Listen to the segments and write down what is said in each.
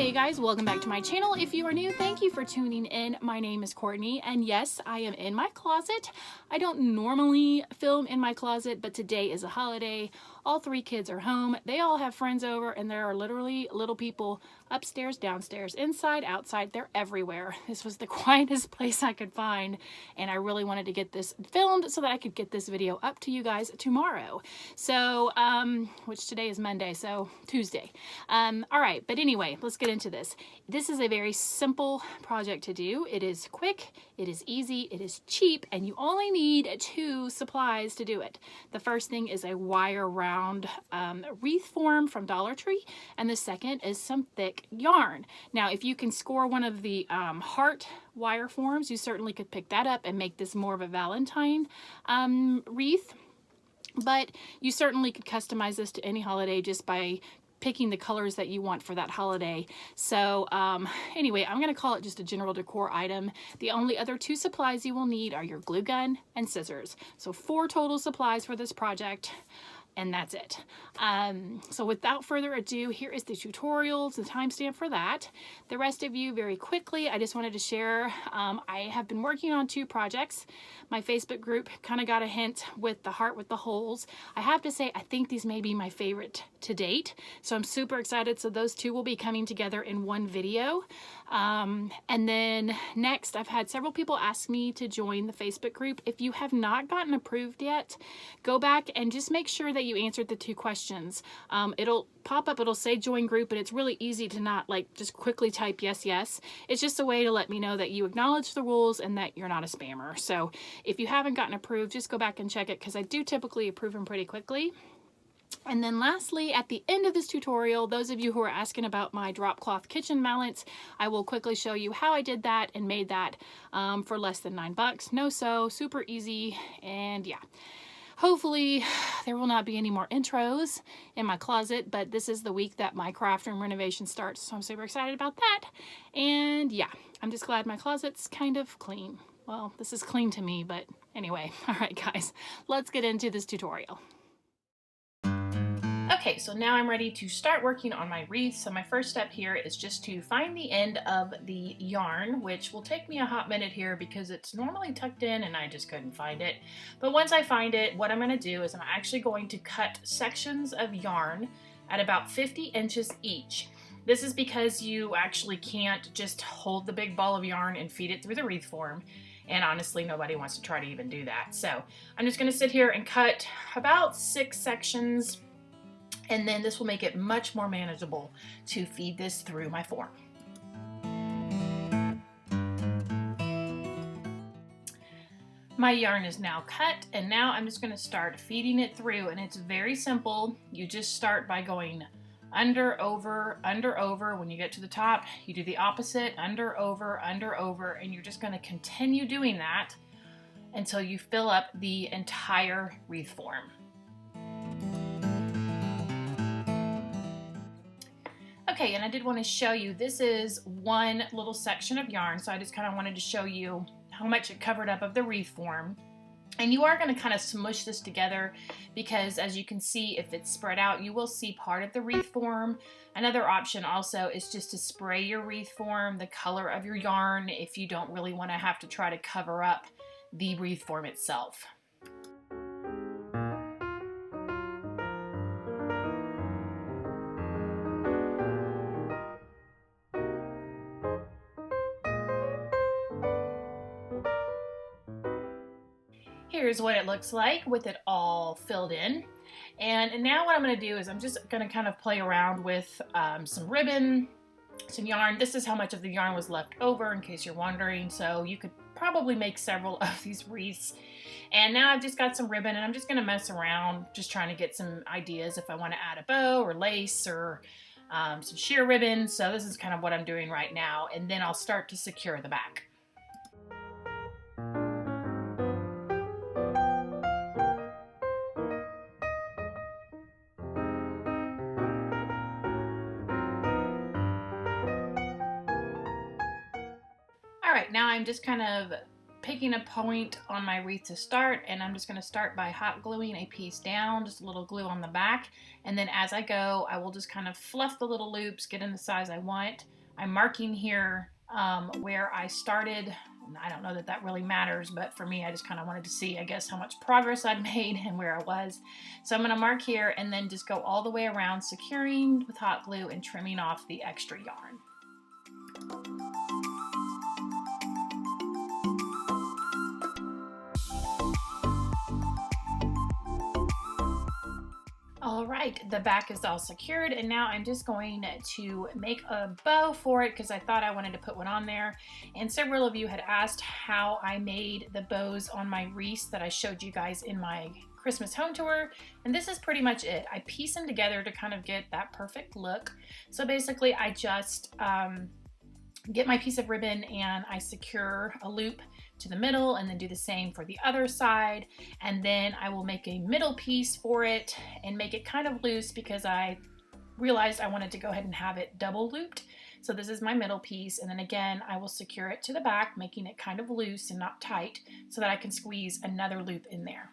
Hey guys, welcome back to my channel. If you are new, thank you for tuning in. My name is Courtney, and yes, I am in my closet. I don't normally film in my closet, but today is a holiday. All three kids are home. They all have friends over, and there are literally little people upstairs, downstairs, inside, outside. They're everywhere. This was the quietest place I could find, and I really wanted to get this filmed so that I could get this video up to you guys tomorrow. So, which today is Monday, so Tuesday. All right, but anyway, let's get into this. This is a very simple project to do. It is quick, it is easy, it is cheap, and you only need two supplies to do it. The first thing is a wire round wreath form from Dollar Tree, and the second is some thick yarn. Now, if you can score one of the heart wire forms, you certainly could pick that up and make this more of a Valentine wreath. But you certainly could customize this to any holiday just by picking the colors that you want for that holiday. So anyway, I'm going to call it just a general decor item. The only other two supplies you will need are your glue gun and scissors. So 4 total supplies for this project. And that's it. So without further ado, here is the tutorial, the timestamp for that. The rest of you, very quickly, I just wanted to share, I have been working on 2 projects. My Facebook group kind of got a hint with the heart with the holes. I have to say, I think these may be my favorite to date. So I'm super excited. So those 2 will be coming together in one video. And then next, I've had several people ask me to join the Facebook group. If you have not gotten approved yet, go back and just make sure that you answered the 2 questions. It'll pop up, it'll say join group, and it's really easy to not like just quickly type yes, yes. It's just a way to let me know that you acknowledge the rules and that you're not a spammer. So if you haven't gotten approved, just go back and check it, because I do typically approve them pretty quickly. And then lastly, at the end of this tutorial, those of you who are asking about my drop cloth kitchen valance, I will quickly show you how I did that and made that for less than $9. No sew, super easy, and yeah. Hopefully there will not be any more intros in my closet, but this is the week that my craft room renovation starts, so I'm super excited about that. And yeah, I'm just glad my closet's kind of clean. Well, this is clean to me, but anyway. All right, guys, let's get into this tutorial. Okay, so now I'm ready to start working on my wreath. So my first step here is just to find the end of the yarn, which will take me a hot minute here because it's normally tucked in and I just couldn't find it. But once I find it, what I'm going to do is I'm actually going to cut sections of yarn at about 50 inches each. This is because you actually can't just hold the big ball of yarn and feed it through the wreath form. And honestly, nobody wants to try to even do that. So I'm just going to sit here and cut about 6 sections. And then this will make it much more manageable to feed this through my form. My yarn is now cut, and now I'm just going to start feeding it through, and it's very simple. You just start by going under, over, under, over. When you get to the top, you do the opposite, under, over, and you're just going to continue doing that until you fill up the entire wreath form. Okay, and I did want to show you, this is one little section of yarn, so I just kind of wanted to show you how much it covered up of the wreath form. And you are going to kind of smush this together because, as you can see, if it's spread out, you will see part of the wreath form. Another option also is just to spray your wreath form the color of your yarn if you don't really want to have to try to cover up the wreath form itself. Here's what it looks like with it all filled in. And now what I'm going to do is I'm just going to kind of play around with some ribbon, some yarn. This is how much of the yarn was left over, in case you're wondering. So you could probably make several of these wreaths. And now I've just got some ribbon, and I'm just going to mess around, just trying to get some ideas if I want to add a bow or lace or some sheer ribbon. So this is kind of what I'm doing right now. And then I'll start to secure the back. All right, now I'm just kind of picking a point on my wreath to start, and I'm just going to start by hot gluing a piece down, just a little glue on the back, and then as I go I will just kind of fluff the little loops, get in the size I want. I'm marking here where I started. I don't know that that really matters, but for me I just kind of wanted to see, I guess, how much progress I'd made and where I was. So I'm going to mark here and then just go all the way around, securing with hot glue and trimming off the extra yarn. All right, the back is all secured, and now I'm just going to make a bow for it because I thought I wanted to put one on there. And several of you had asked how I made the bows on my wreaths that I showed you guys in my Christmas home tour, and this is pretty much it. I piece them together to kind of get that perfect look. So basically I just get my piece of ribbon and I secure a loop to the middle and then do the same for the other side, and then I will make a middle piece for it and make it kind of loose because I realized I wanted to go ahead and have it double looped. So this is my middle piece, and then again I will secure it to the back, making it kind of loose and not tight so that I can squeeze another loop in there.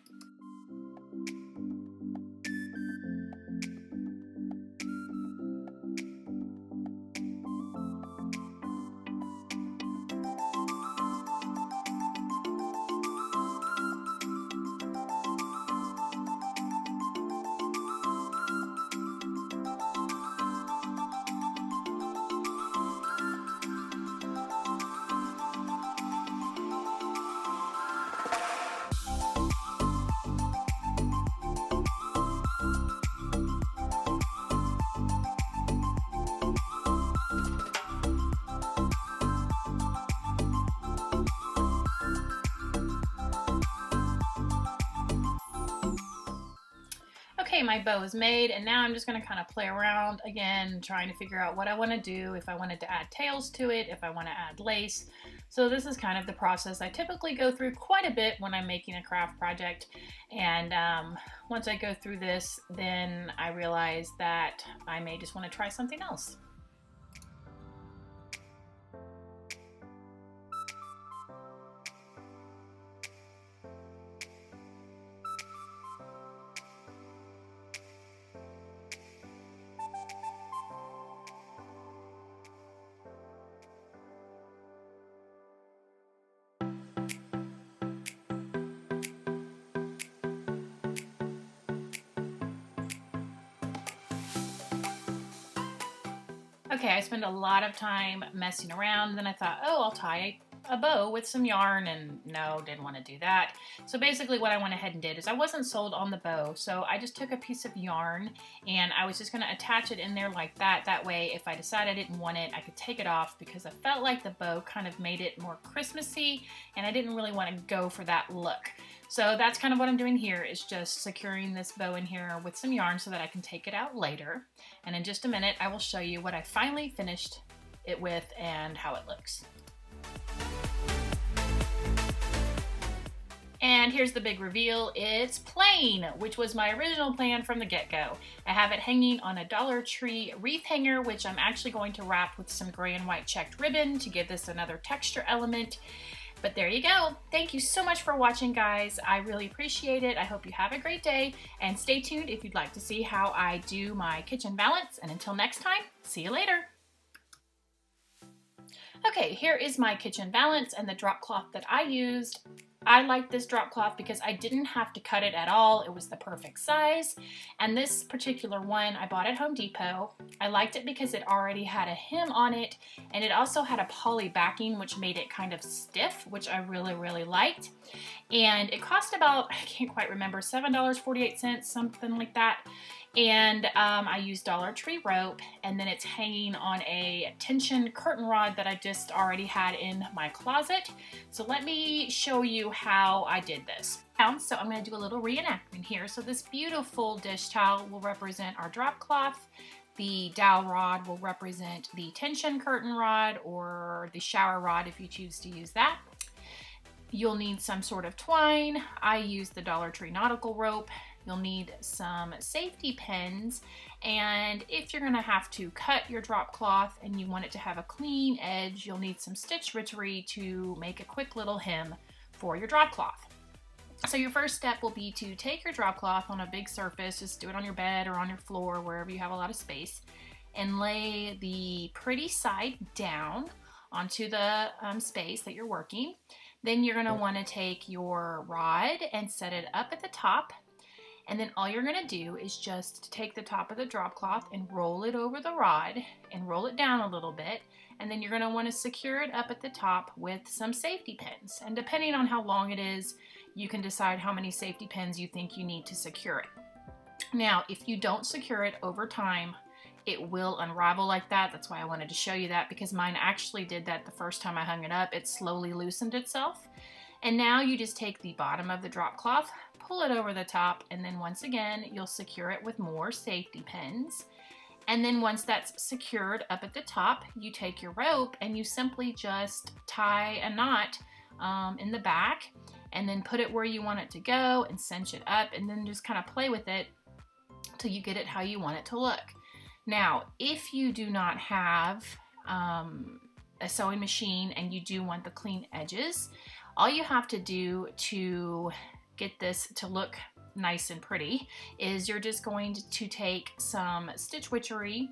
Okay, my bow is made, and now I'm just going to kind of play around again, trying to figure out what I want to do, if I wanted to add tails to it, if I want to add lace. So this is kind of the process I typically go through quite a bit when I'm making a craft project. And once I go through this, then I realize that I may just want to try something else. Okay, I spent a lot of time messing around, then I thought, oh, I'll tie a bow with some yarn, and no, didn't want to do that. So basically what I went ahead and did is I wasn't sold on the bow, so I just took a piece of yarn and I was just going to attach it in there like that. That way, if I decided I didn't want it, I could take it off because I felt like the bow kind of made it more Christmassy and I didn't really want to go for that look. So that's kind of what I'm doing here, is just securing this bow in here with some yarn so that I can take it out later. And in just a minute, I will show you what I finally finished it with and how it looks. And here's the big reveal. It's plain, which was my original plan from the get-go. I have it hanging on a Dollar Tree wreath hanger, which I'm actually going to wrap with some gray and white checked ribbon to give this another texture element. But there you go. Thank you so much for watching, guys. I really appreciate it. I hope you have a great day, and stay tuned if you'd like to see how I do my kitchen valance. And until next time, see you later. Okay, here is my kitchen valance and the drop cloth that I used. I like this drop cloth because I didn't have to cut it at all. It was the perfect size. And this particular one I bought at Home Depot. I liked it because it already had a hem on it, and it also had a poly backing, which made it kind of stiff, which I really liked. And it cost about, I can't quite remember, $7.48, something like that. And I used Dollar Tree rope, and then it's hanging on a tension curtain rod that I just already had in my closet. So let me show you how I did this. So I'm going to do a little reenactment here. So this beautiful dish towel will represent our drop cloth. The dowel rod will represent the tension curtain rod, or the shower rod if you choose to use that. You'll need some sort of twine. I used the Dollar Tree nautical rope. You'll need some safety pins, and if you're gonna have to cut your drop cloth and you want it to have a clean edge, you'll need some stitch ritchery to make a quick little hem. for your drop cloth. So your first step will be to take your drop cloth on a big surface, just do it on your bed or on your floor, wherever you have a lot of space, and lay the pretty side down onto the space that you're working. Then you're going to want to take your rod and set it up at the top. And then all you're going to do is just take the top of the drop cloth and roll it over the rod and roll it down a little bit. And then you're going to want to secure it up at the top with some safety pins. And depending on how long it is, you can decide how many safety pins you think you need to secure it. Now, if you don't secure it over time, it will unravel like that. That's why I wanted to show you that, because mine actually did that the first time I hung it up. It slowly loosened itself. And now you just take the bottom of the drop cloth, pull it over the top, and then once again, you'll secure it with more safety pins. And then once that's secured up at the top, you take your rope and you simply just tie a knot in the back, and then put it where you want it to go and cinch it up, and then just kind of play with it till you get it how you want it to look. Now, if you do not have a sewing machine and you do want the clean edges, all you have to do to get this to look nice and pretty is you're just going to take some stitch witchery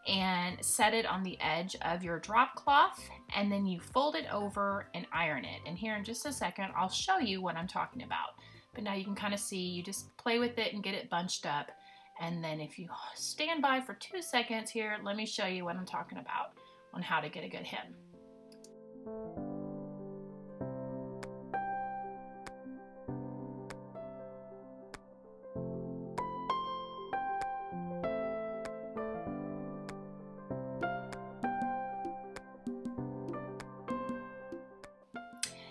and set it on the edge of your drop cloth, and then you fold it over and iron it. And here in just a second, I'll show you what I'm talking about. But now you can kind of see, you just play with it and get it bunched up. And then if you stand by for 2 seconds here, let me show you what I'm talking about on how to get a good hem.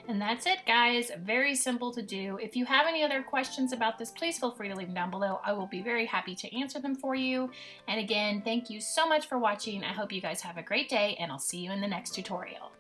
And that's it, guys. Very simple to do. If you have any other questions about this, please feel free to leave them down below. I will be very happy to answer them for you. And again, thank you so much for watching. I hope you guys have a great day, and I'll see you in the next tutorial.